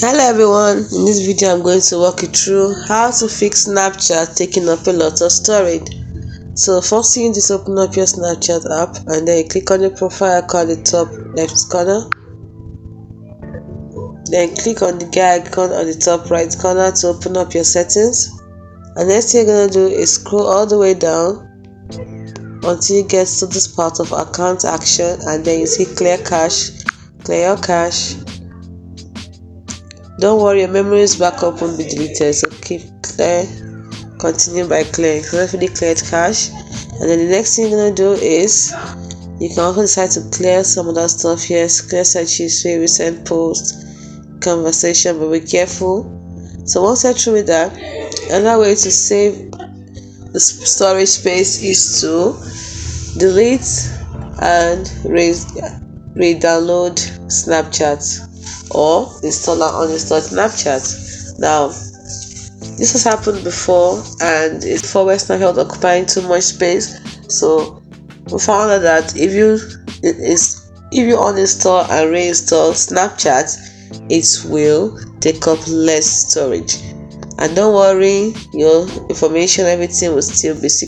Hello everyone, in this video I'm going to walk you through how to fix Snapchat taking up a lot of storage. So first thing, just open up your Snapchat app and then you click on the profile icon at the top left corner. Then click on the gear icon on the top right corner to open up your settings. And next thing you're going to do is scroll all the way down until you get to this part of account action, and then you see clear cache. Clear your cache. Don't worry, your memories backup won't be deleted, so keep clear. Continue by clearing. Successfully cleared cache. And then the next thing you're gonna do is you can also decide to clear some other stuff here. Clear search history, recent posts, conversation, but be careful. So once you're through with that, another way to save the storage space is to delete and re-download Snapchat or install and uninstall Snapchat. Now, this has happened before, and it's for where Snapchat occupying too much space. So we found out that if you uninstall and reinstall Snapchat, it will take up less storage. And don't worry, your information, everything will still be secure.